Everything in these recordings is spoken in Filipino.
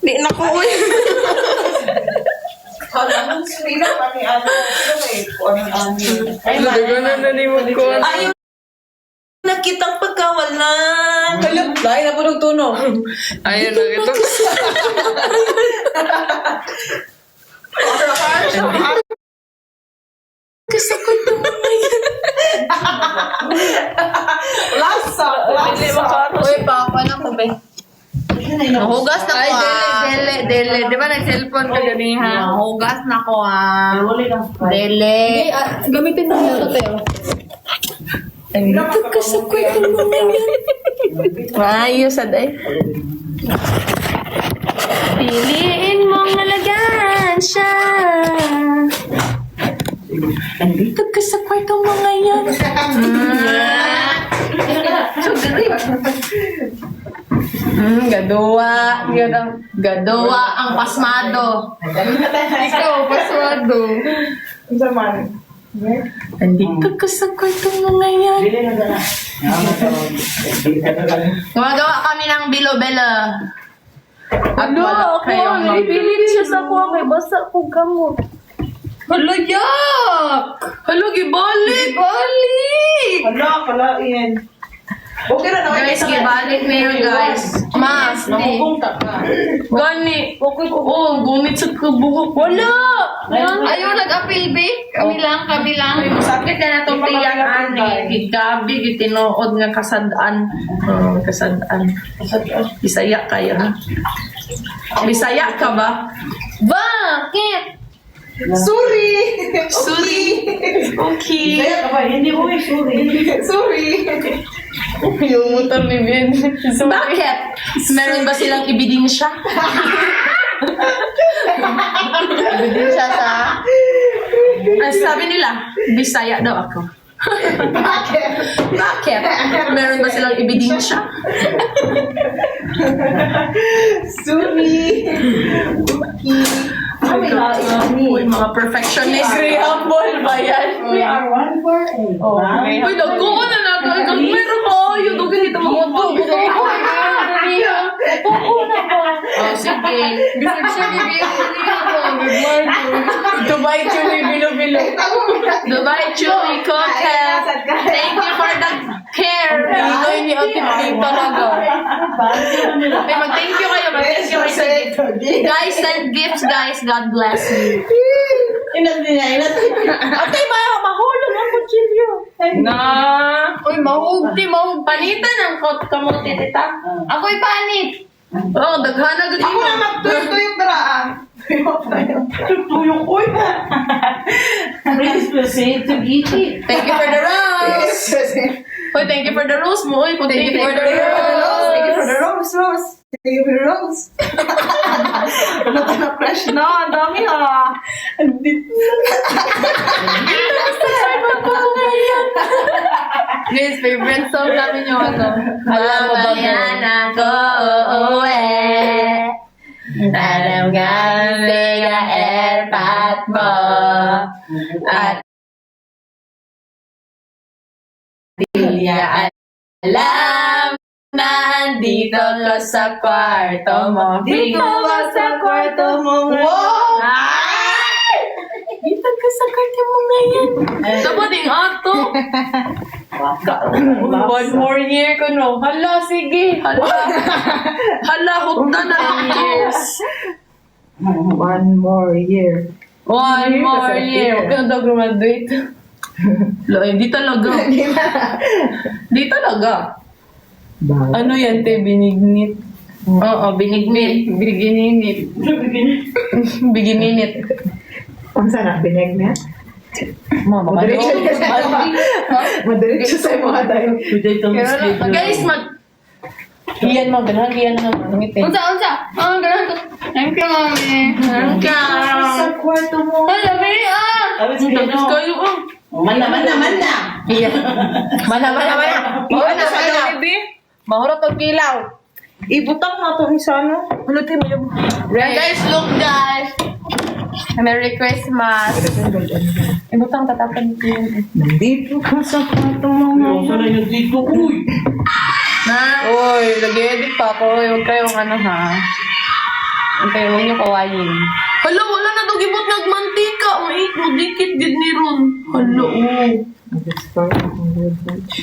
Di na ko uy. Alam mo, sila kami ano. Ay, Ayaw nakitang pagkawalan. Alam, lain na po ng tuno. Ayun na ito. Kasi ko ito Lasa. Uy, papa na ko ba? Mahugas na ko Dele. Di ba nag-cellphone ka ganiha? Mahugas na ko Wala lang. Dele. Gamitin mo na ito, Teo. Nagkakasakot ang mga yan. Maayos, aday. Piliin mong alagaan siya. Nandito ka sa kwartong mga yan. Gaduwa. Gaduwa ang pasmado. Ikaw, paswado. Ang saman. Nandito ka sa kwartong mga yan. Gumagawa kami ng bilo-belo. At wala kayong Ipilit siya sa kuha kay basa ko gamot. Hala, yak! Hala, gibalik! Balik! Wala, Ian. Okay na naman. Guys, gibalik na yun, guys. Mas, Namukong ka. Gani. Oh, gumit sa kabuhok. Wala! Ayaw, nag-appeal, be? Kami lang. Sakit na na itong tiyakan eh. Gigabi, gitinood nga kasadaan. Kasadaan. Bisaya kayo, ha? Bisaya ka ba? Bakit? Sorry. Okay. Kaya ka ba? Hindi ko sorry. Yung motor ni Ben. Bakit? Meron ba silang ebidensya? Ebidensya sa... Ang sabi nila, Bisaya daw ako. Bakit? Meron ba silang ebidensya? Sorry. Uy, mga perfectionist. Humble ba yan? We are one for eight. Oh, uy, nagkuha na nagkagang meron ko. Yung dugan dito mga dugo. Oh, sige. Bisag siya, bibigyan Dubai Chewy Bilo-Bilo. Dubai Chewy Coquette. Thank you for the care. Inoy ni Ate Pita talaga. Okay, mag-thank you kayo. Mag-thank you kayo. Guys, send gifts, guys. God bless you. Ate, mahulog ang kutsilyo. Na. Uy, mahugti. Panitan ang kamote, tita. Ako'y panit. Oh, daghana gud Ako na magtuyok daraan. Tuyok ko na. Please proceed to eat it. Thank you for the rose. Hoy, thank you for the rose mo. Hoy, thank you for the rose. Thank you for the rose. Thank you for the rose. Ano ka na fresh na? Ang dami ha. Guys, favorite song namin yung ano. Mamayan ako uuwi. Alam nga siya airpat mo. At di niya alam na andito ka sa kwarto mo. Dito ka sa kwarto mo. Wow! Dito ka sa kwarto mo ngayon. Dapat yung ato. One more year ko, no? Hala, sige. Hala, hukta na ang years. One more year. One more year. Huwag ka na daw graduate. Loy, di talaga. Di talaga. Ano yan, te? Binignit. Oo, binignit. Bigininit. Bigininit. Kung saan na, bineg na? Mama, Madiretso sa mga tayo. guys, Hiyan mo, gano'n, hiyan mo. Ngiti. Unsa? Ganun to. Thank you, mami. Sa kwarto mo. Hala, very Tapos kayo, Mana. Hiyan. Mana. Mahurot ang pilaw. Ibutang na ito isa, no? Ano tayo mo yung... Guys, look, guys. Merry Christmas. Ibutang tatapan ko yun. Nandito ka sa kwarto mo. Sana yung dito, uy! Na? Uy, nag-edit pa ako. Huwag kayong ano, ha? Pero huwag niyo kawayin. Hala, wala na to gibot nagmantika. Mait mo dikit gid ni ron. Hala,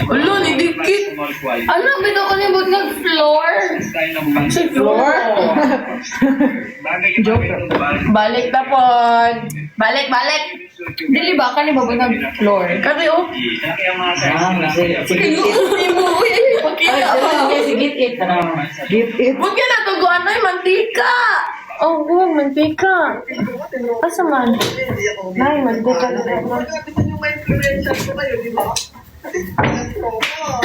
Hala, ni dikit. Ano, bito ko nibot nag-floor? Sa floor. Balik na po. Balik. Dili ba ka ni babot nag-floor? Kasi Huwag yan natuguan na yung mantika. Oh, huwag mantika. Asa man? Nay, mantika.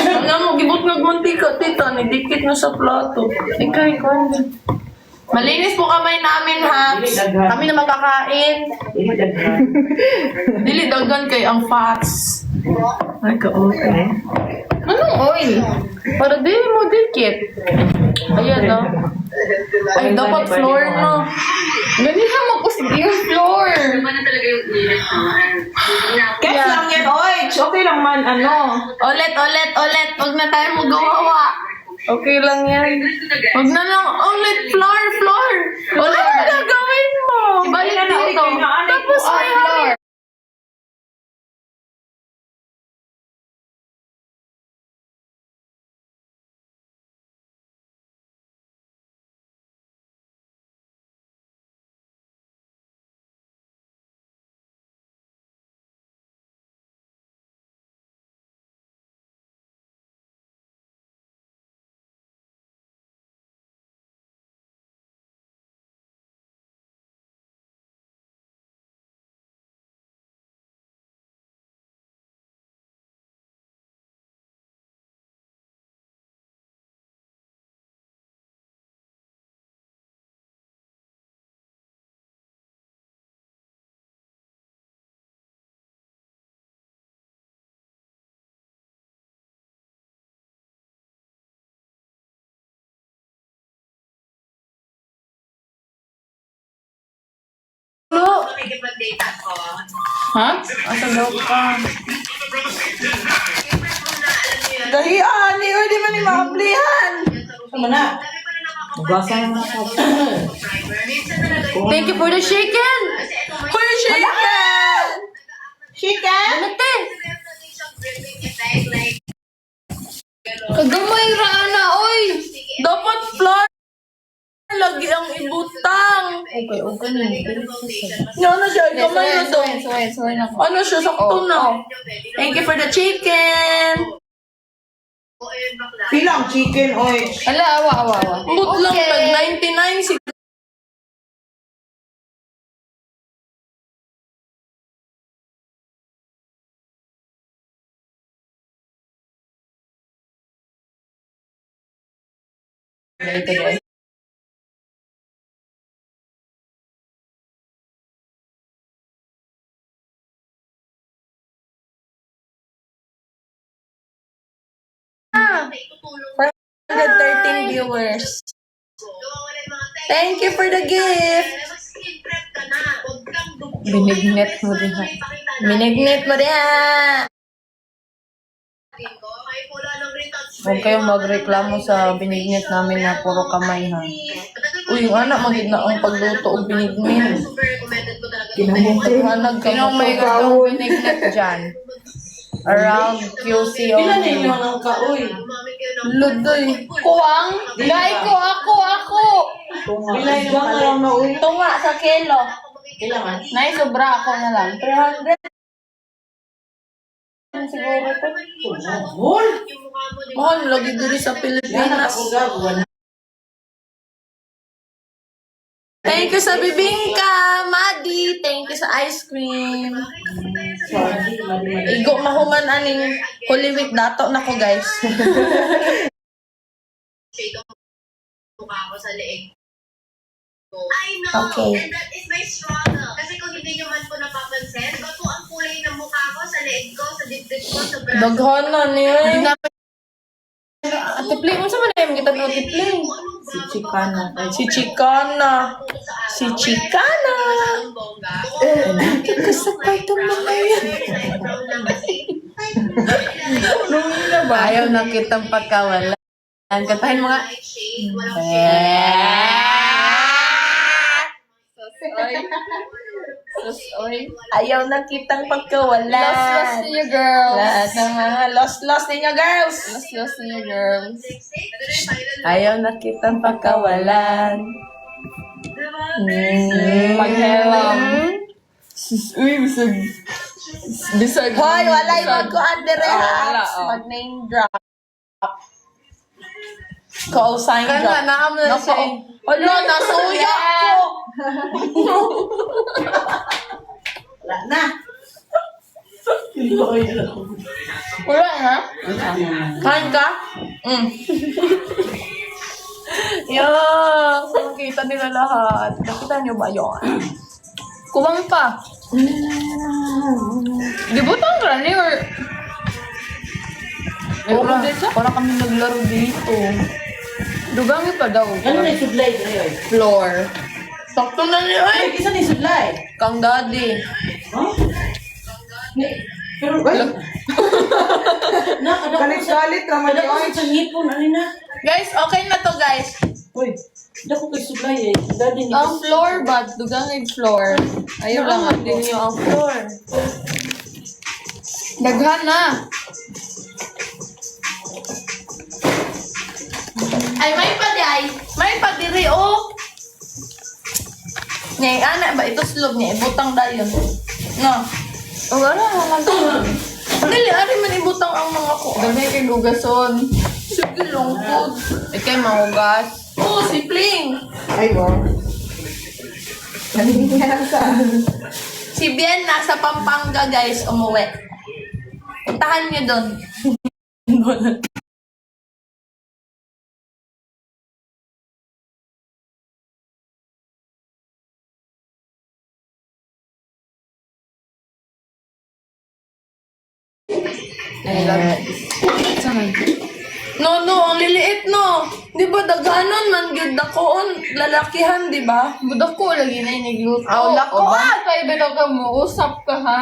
Alam mo, gibot nagmantika, tita. Nidikit na sa plato. Ikaw. Malinis po kamay namin, ha? Kami na makakain. Dili dagan kay ang fats. Ay, ka-okay. Anong oil? Para di mo dikit. Ayan, no? Ay, dapat floor, no? Ganito magpusig yung floor. Kes lang yan, oy. Okay lang man, ano. Ulit. Huwag na tayo magawawa. Okay lang yan. Huwag na lang. Ulit, floor. Ulit na gagawin mo. Ibalik na ito. Tapos ay floor. Ha? Asa daw ka? Dahian, ni oy, di man ni maaplihan. Sama na. Ugasan na ako. Thank you for the chicken! Chicken? Ate! Kagamay raana, oy! Dapat floor! Lagi ang ibutang! Okay na. Ano siya? Kamay na to. Suway na ko. Ano siya? Sakto na. Thank you for the chicken! Pilang chicken, oy. Ala, awa. But lang, nag-99 si... Ah, 413 viewers. Thank you for the gift. Binignet mo din ha. Minignet mo rin ha. Huwag kayong magreklamo sa binignet namin na puro kamay ha. Uy, yung anak, magid na ang pagluto o binignet. Kinamaghanag ka mo may gatong binignet dyan. Around QC Ilan only. ninyo ang kaoy? Ludoy. Kuwang? Gay ko, ako. Ilan ninyo ang lang na oy? Tunga sa kilo. Kailangan. Nay, sobra ako na lang. 300. Siguro to. Hol! Mahal, lagi diri sa Pilipinas. Thank you sa bibingka, Madi. Thank you sa ice cream. Igo mahuman aning Holy Week dato na ko, guys. Okay. And that is my struggle. Kasi kung hindi nyo man po napapansin, ba't po ang kulay ng mukha ko sa leeg ko, sa dibdib ko, sa braso? Daghan na niya. Tipling, unsa man na yung kita no tipling? Si Chicana. Si Chicana. Si Chicana. Nakita sa kwarto mo ngayon. Ayaw na kitang pagkawalan. Kantahin mo nga. oy. Sus, oy. Ayaw na kitang pagkawalan. Lost ninyo, girls. Lahat ng mga lost ninyo, girls. Lost ninyo, girls. Ayaw na kitang pagkawalan. Paghelam. Uy, bisag. Hoy, walay magkuhan dire Wala, ha. oh. Mag-name drop. Call sign Kana, drop. naam na siya. Hala, nasuya ko. Wala na. Wala na? Kain ka? Yo, makita nila lahat. Nakita niyo ba yun? Kuwang pa. Di ba itong rani or... Para kami naglaro dito. Dugangi pa daw. Ano na yung sudlay? Floor. Sakto na niyo Ay, eh. isa na yung sudlay. Kang daddy. Huh? Pero, ay. Galit-galit naman yun. Galit sa ngipon, ano na? Guys, okay na to guys. Uy, dako kay sudlay eh. Daddy ni Ang floor ba? Dugangi floor. Ayaw lang Naangat din niyo ang floor. Daghan na. Ay, may pa di ay. May pa diri oh. Nye, anak ba ito slob niya? Ibutang dayon. No. O wala naman to. Dali, ari man ibutang ang mga ko. Daghan kay gugason. Sige, lungkod. Ikay mahugas. Oh, si Pling. Ay, wow. Nalingan sa... Si Bien nasa Pampanga, guys, umuwi. Puntahan niyo doon. No, ang liliit no. Di ba daganon man gyud dakoon lalakihan, di ba? Budak ko lagi na inigluto. Aw, lako, O, ah! Kaya bitaw ka mo, usap ka ha.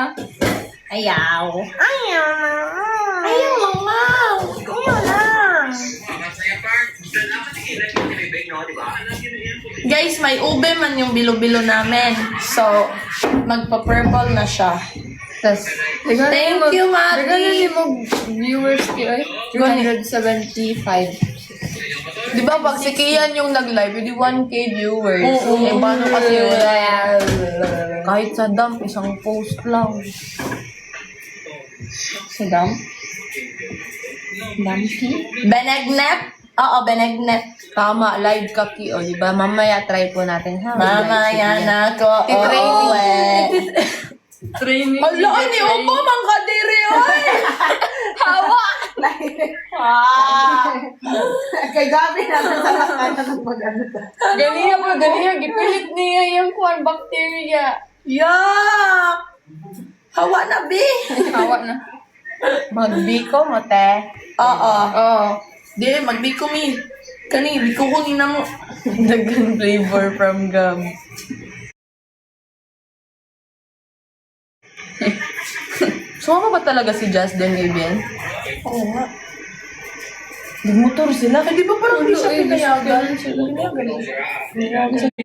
Ayaw. Ayaw na. Ayaw mga. Ayaw lang. Guys, may ube man yung bilo-bilo namin. So, magpa-purple na siya. Tas, Thank you, Mati. Daghan mo viewers ko ay 275. Di ba pag si Kian yung nag-live, hindi 1K viewers. Oo. Eh, paano kasi kahit sa dump, isang post lang. Sa dam? Dumpy? Benegnet? Oo, Benegnet. Tama, live ka ki. O, di ba? Mamaya try po natin ha. Mamaya na ko. Titraining. Training. Hala, ni Opo, mang kadiri, oy! Hawa! Kay Gabi natin sa lakana ng mag-ano ta. Ganiya. Gipilit niya yung kuwan, bacteria. Yak! Hawa na, Bi! Hawa na. Magbiko mo, te. Oo. Oo. Di, magbiko mi. Kani, biko ko ni na mo. Dagan flavor from gum. Sumama ba talaga si Jazz doon kay Bien? Oo nga. Nagmotor sila. Di ba parang hindi siya pinayagan? Pinayagan siya.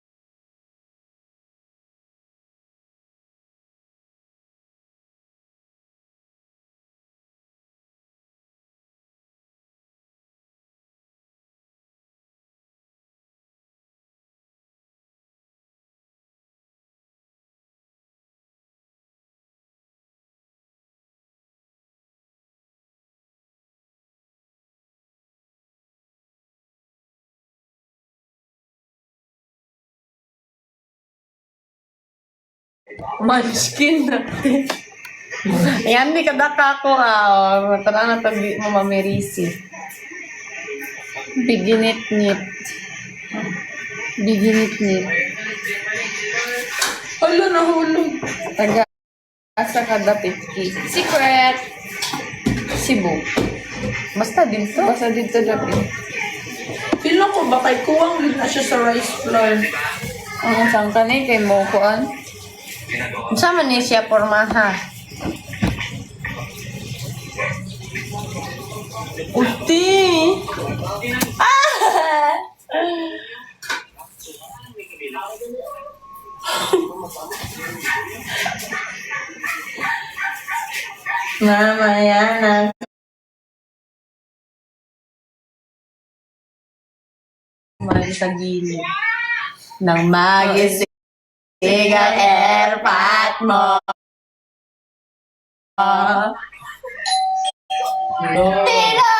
Munchkin natin. Ayan, di kadaka ko tara na tabi mo mamerisi. Biginit-nit. Hala, nahulog. Taga sa kada pitki. Secret. Cebu. Basta dito. Dati. Feel ko ba kay kuwang din na siya sa rice flour. Ang isang kanay kay mo kuan. Sama niya siya pormaha. Uti! Ah! Mamaya na. Mali sa gilid. Nang magising ang airpot mo. Tilo!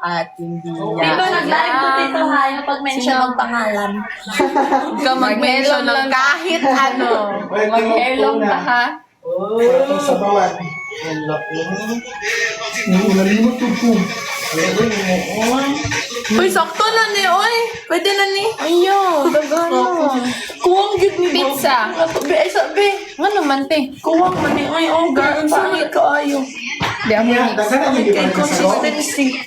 At hindi yan. Tito, nag-live to Tito Hayo pag mention ang pangalan. Huwag ka mag-mention ng kahit ano. Mag-hello ka ha. Parang sa bawan. Nalimot yung po. Uy, sakto na ni, oy. Pwede na ni. Ayaw, dagano. Kuwang yun ni Pizza. Ay, sabi. Nga naman, te. Kuwang man ni, ay, oh, girl. Pangit ka, ayaw. Di ako Kaya, dagan ang hindi pa Consistency.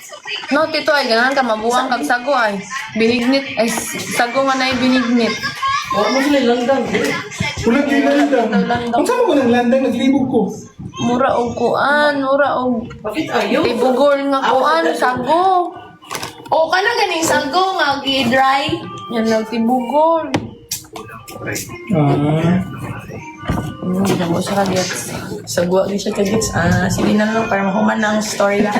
No, tito, ay, ganun ka, mabuang kag sago, ay. Binignit, ay, sago nga na binignit. Wala mo sila landang. Ulang yung landang. Kung saan mo ng landang, naglibog ko. Mura og kuan, mura og Bakit ayaw? tibugol nga kuan, sago. O ka na ganing sago nga gi-dry. Yan lang tibugol. Hindi na mo siya kagets. Sagwa di siya kagets. Sige na lang para mahuman na ang story na.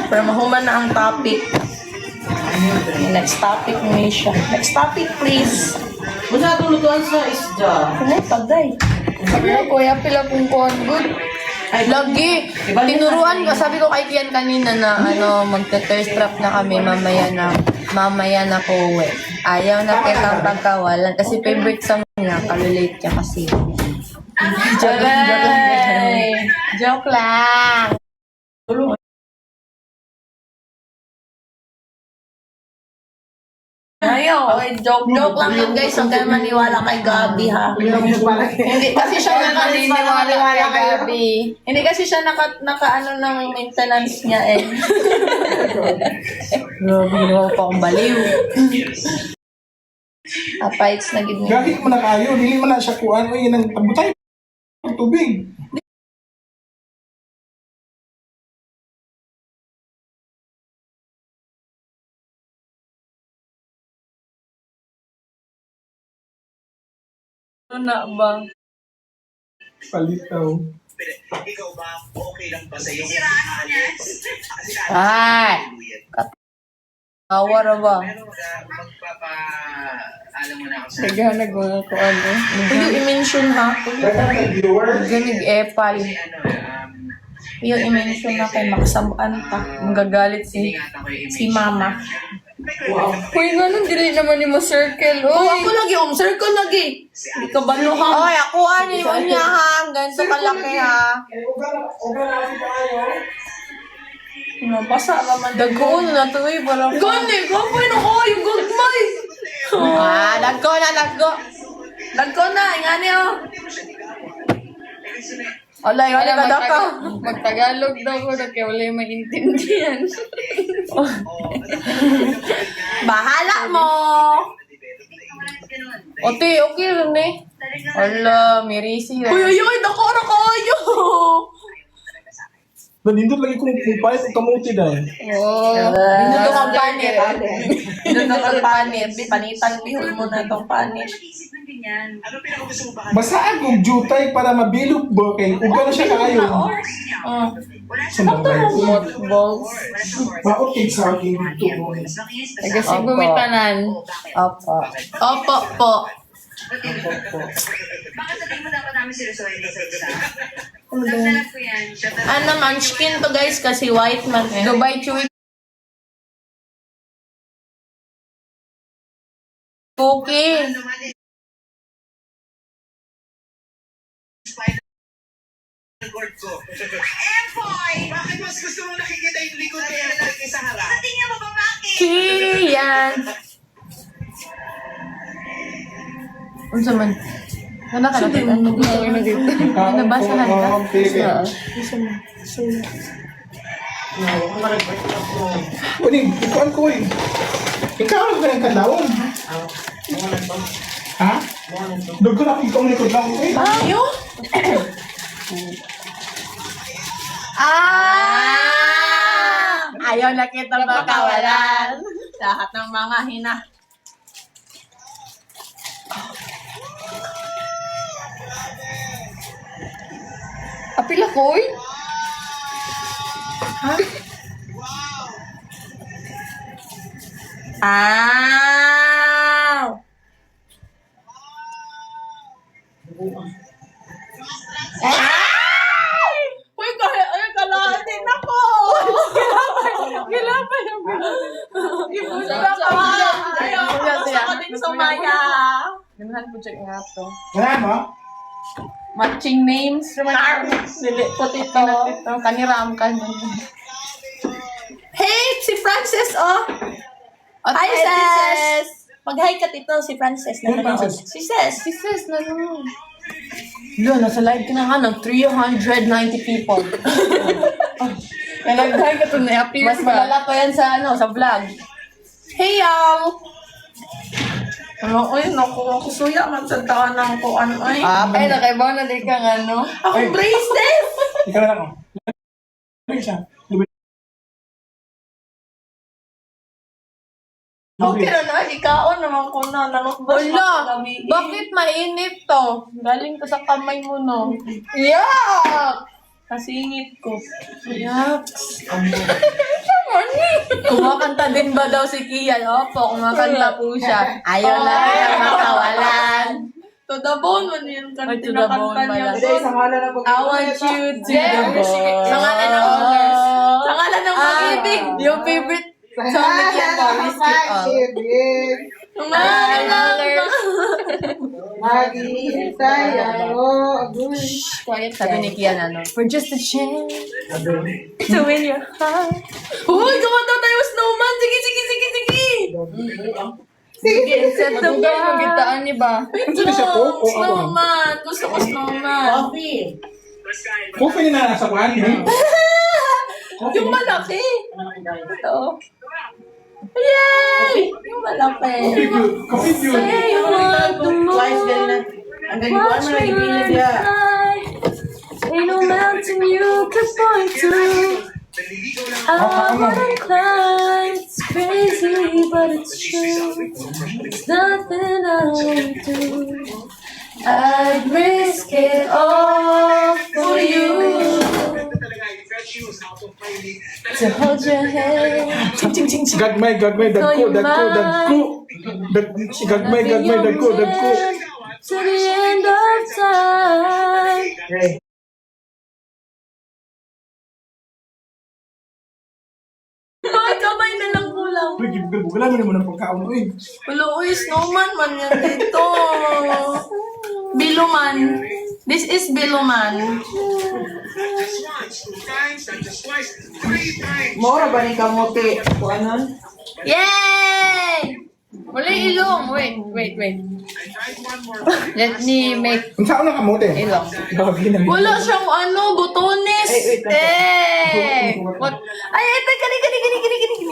Para mahuman na ang topic. Next topic may siya. Next topic please. Muna tulutuan sa isda. Ano pagday? Sabi ko, kuya, pila kong kuhan good. Ay, lagi. Tinuruan ko, sabi ko kay Kian kanina na magte-thirst trap na kami, mamaya na po uwi. Ayaw na kitang pagkawalan kasi favorite song niya, kalulate niya kasi. Joke lang. Joke lang. Ayaw, joke lang yun guys, huwag kayo maniwala kay Gabi ha. Hindi kasi siya naniniwala kay Gabi. Hindi kasi siya naka ng maintenance niya eh. Grabe, ginawa pa akong baliw. Apites na gid niya. Gagit mo na kayo, hindi mo na siya kuhan. Uy, yun ang tabutay. Tubig. Ano na ba? Palitaw. Ikaw ba, okay lang ba sa'yo? Ay! Awar ba? Pero alam mo na ako sa... Naghanag mga kuhan eh. Hindi i-mention ha. Dagan ka viewer. Ganig epal. Yung i-mention na kay Maksabuan ta. Magagalit si Mama. Uy, nga nung dili naman ni mo circle. Oh, Uy, ako lagi, circle lagi. Hindi ka ba no ha? Oy, ako ani mo niya ha. Ganito kalaki ha. Nabasa naman. Dagoon na to eh. Gani, gapay na ko. Yung gagmay. Nagko na. Nagko na, ingani oh. Alay, wala ka daka. Magtagalog daw ko na kaya wala yung maintindihan. Bahala mo. Ote, okay rin eh. Ala, mirisi. Uy, dako na kayo. Nandito lagi kung pahit ang kamuti dahil. Oh. Dito kang panit. Dito kang panit. Panitan bihol mo na itong panit. Ano pinakagusto mo ba? Basta akong jutay para mabilog ba kay kung gano'n siya kayo. Sumabay. Balls. Okay sa akin dito. Kasi gumitanan. Opo. Opo po. Baka sabihin mo dapat namin seryosohin sa isa. Nagdalag ko yan. Ano munchkin to guys kasi white man eh. Dubai chewy cookie. Lord ko. Empoy! Bakit mas gusto mo nakikita yung likod kaya sa harap? Sa tingin mo ba bakit? Kian. Unsa man? Wala ka na nabasahan ka? Uling, ikuan ko eh. Ikaw ka ng kadawon. Ha? Doon ko na kung ikaw likod lang ko eh. Ayo? Ayaw na kita makawalan. Lahat ng mga Apila koy? Ah! Ay! Uy, kalahatin ako! Gilapay yung Ibusa ka! Ayaw ko din sumaya. Ganahan po check nga to. Wala mo? Matching names. Dili po tito. Kaniram ka. Hey, si Frances, oh! Hi, sis! Mag-hi ka tito, si Frances. Hey, Frances. Si sis, nanonood. Lo, nasa live ka na nga ng 390 people. Nag-hi ka to na appear mas malala pa yan sa, sa vlog. Hey, y'all! Ay, naku, kusuya man sa taanang ko, ay. Ay, nakaibaw na di kang ano. Ako bracelet! Ikaw na lang ako. Ano siya? Okay na na, ikaon naman ko na. Nanukbos Wala! Bakit mainit to? Galing to sa kamay mo, no? Yak! Kasingit ko. Yaks. Kumakanta din ba daw si Kian? Opo, kumakanta po siya. Ayaw na kaya makawalan. To the bone man yun. Ay, to the bone pala. I want you to the bone. Sa ngalan ng honors. Sa ngalan ng pag-ibig. Yung favorite song ni Kian po, Risk It All. Yung ngalan ng Maghihintay ako. quiet sabi ni Kian, for just a chance to win your heart. Uy, kumanta tayo snowman. Sige. Sige, set the Matugay mo gitaan ni ba? Ano siya po? O ako? Snowman. Gusto ko snowman. Coffee na nasa kwan, eh? Yung malaki. Ito. Yay! Yung malaki. Coffee view. Say you want the moon. Watch me fly. Ain't no mountain you can point to. I wanna climb. It's crazy, but it's true. It's nothing I won't do. I'd risk it all for you. To hold your hand. Gagmay, dagko. Gagmay, dagko. To the end of time. Ay, kamay na lang kulang. Uy, wala mo naman ang pagkaon, uy. Wala, uy, snowman man yan dito. Biluman. This is Biluman. Mora ba ni kamote? Kuanon? Yay! Wala ilong. Wait. Let me make Ang saan na kamote? ilong. Wala siyang botones. What? Ay, gani.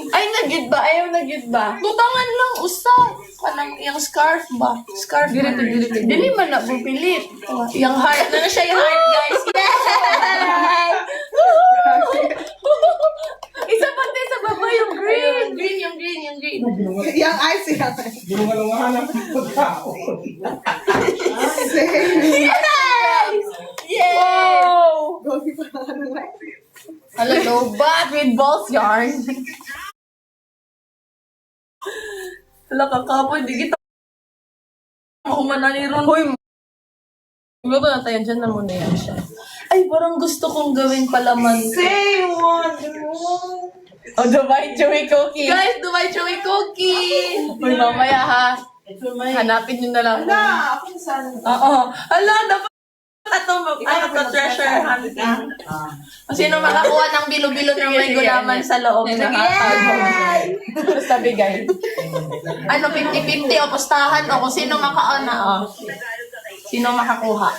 Ay, nagyud ba? Ayaw nagyud ba? Butangan lang, usa. Kanang yung scarf ba? Scarf. Dili. Dili man na bupilit. Yung heart. Na siya yung heart, guys. Yay! Isa pati sa baba yung green. Yung green. Yang ice yan. Bunga-lungahan ang pagkaon. Yay! Wow! Gogi pa lang. Hala, lobat. With balls yarn. Wala kakapoy, di kita mahumana ni Ron. Hoy, luto na tayo, dyan na muna yan siya. Ay, parang gusto kong gawin palaman. Say one. Oh, Dubai Chewy Cookie. Guys, Dubai Chewy Cookie! Uy, mamaya ha. Hanapin nyo na lang. Wala, ako saan? Oo. Hala, dapat ito treasure hunting. Kung sino makakuha ng bilo-bilo ng may gulaman sa loob. Yay! Basta bigay. 50-50 o pustahan o kung sino makaona o. Sino makakuha.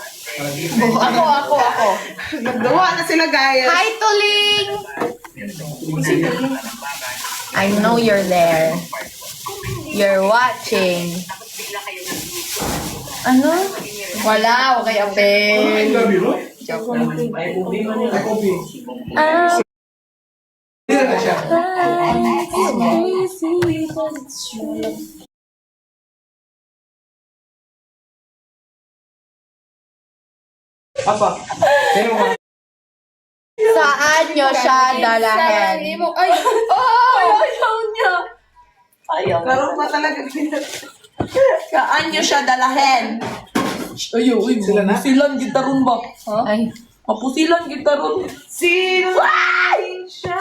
Ako. Naggawa na sila, guys. Hi, Tuling! I know you're there. You're watching. Ano? Wala, okay, ape. Ay, gabi, no? Joke lang. Ay, coffee. Ah, Hindi na siya. it's crazy, but it's true. Apa? Sino mo? Saan nyo siya dalahin? Ay! Oh! Ayaw niya! Ayaw. Karoon pa talaga Saan nyo siya dalahin? Ayaw, Sila na? Mapusilan gitaron ba? Ay. Mapusilan gitaron. Sino siya?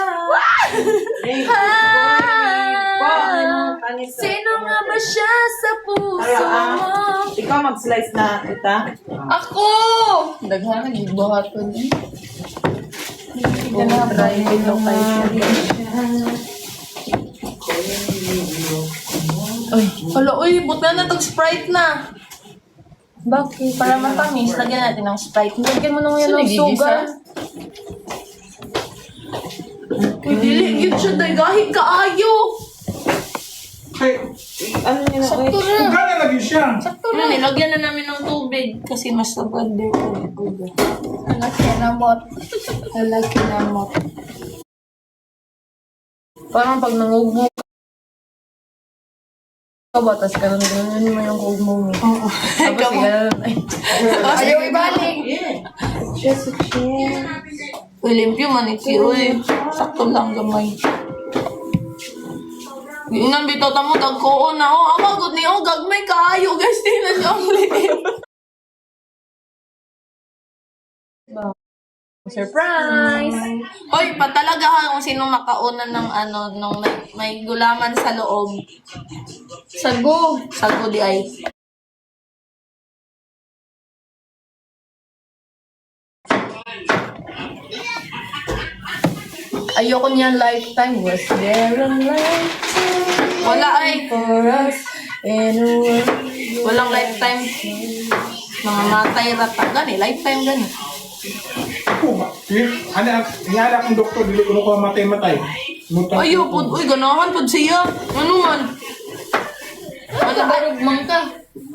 Sino nga ba siya sa puso mo? Ikaw mag-slice na ita. Ako! Daghan na, gibuhat ko din. Try ito kayo. Ay, hala, uy, buti na itong Sprite na. Bakit? Para matamis, lagyan natin ng Sprite. Lagyan mo naman yan So, ng nagigisa? sugar. Uy, dili, yun siya, dahil kaayo. Ay, ano niya na? Sakto na. Gana lagi siya. Sakto Ano, na. nilagyan na namin ng tubig kasi mas sabad din. Kinamot. Kinamot. Parang pag nangugmo ka ba, tapos ganun mo yung hugmo mo. Oo. Tapos ganun, ay. Ayaw ibalik. Uy, limpyo man, iki, uy. Sakto lang gamay. Inang bitaw tamo, dagkoon na. Oh, ama, good ni, oh, gagmay kaayo, guys. Tingnan niyo ang liit. Surprise! Hoy, patalaga ha kung sino makauna ng ano, nung may gulaman sa loob. Sago. Sago di ay. Ayoko niyan lifetime. Was there a lifetime Wala ay. for us? In a world. Walang lifetime. Namamatay rata. Gani, lifetime gani. Hiyala akong doktor, dili ko ko matay-matay. Ayaw po, uy, ganahan po siya. Ano man? Ano ba? Barugmang ka.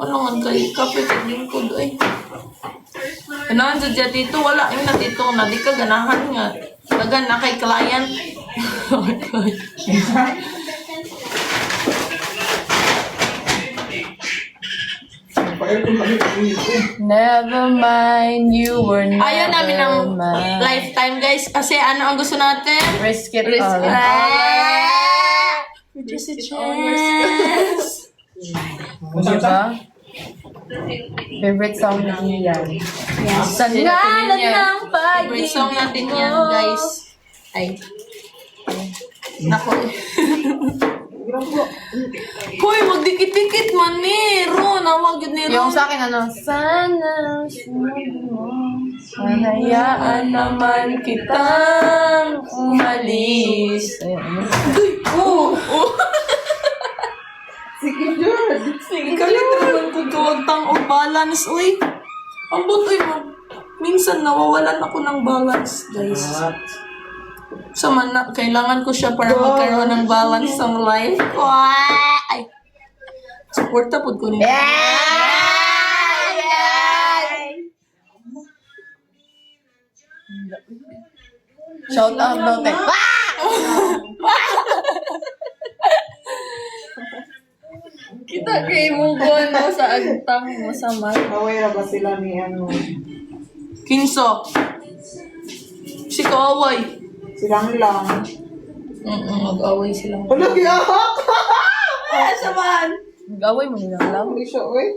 Ano man kay kapit at lingkod ay. Ganahan sa dyan dito, wala yung natito na di ka ganahan nga. Lagan na kay client. Oh my God. Never mind, you were never Ayaw namin ng mine. lifetime guys kasi ano ang gusto natin? Risk it Risk all. Just a chance. Diba? Favorite song ni Ian. Sa ngalan ng Favorite song natin yan guys. Ay. Ako. Hoy, magdikit-dikit man ni Ron. Awag yun ni Yung Ron. sa akin ano, sana sunod mo, hanayaan naman kitang umalis. Ayun. Oo. Sige, George. Sige, kalit naman ko kawagtang o balance. Uy, ang butoy mo. Minsan nawawalan ako ng balance, guys. So, kailangan ko siya para magkaroon ng balance sa life. Ay! Supporta po ko nila. Shout out daw, te. Kita kay mong buwan mo sa agtang mo sa mat. Aware ba sila ni ano? Kinso. Si Kaaway. Silang lang. Mag-away sila. Wala giahak! Saman! Gaway mo nilang lang. Hindi siya, wait.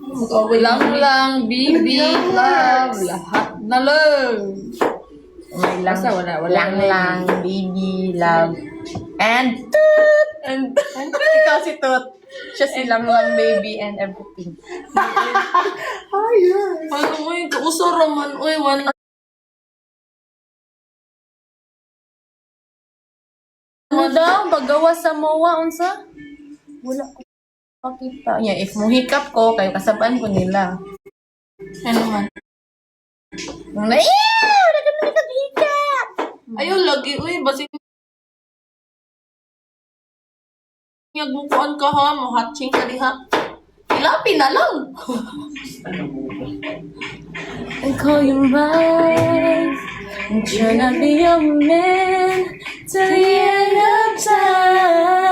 Mag-away Lang, baby, love, lahat na love. May lang, lang, baby, love. And toot! And ikaw si Toot. Siya si lang, baby, and everything. Ano mo yung kausara man? Uy, wala. Ano daw? Paggawa sa MOA, unsa? Wala ko pakita. Yeah, if mo hiccup ko, kayo kasabaan ko nila. Ano man? Nung na, wala ka na hiccup! Ayaw lagi. Uy, basig. Nagmukuan ka ha. Mahatching ka diha. Ilapi na lang. I call you mine. I'm trying to be your man till the end of time.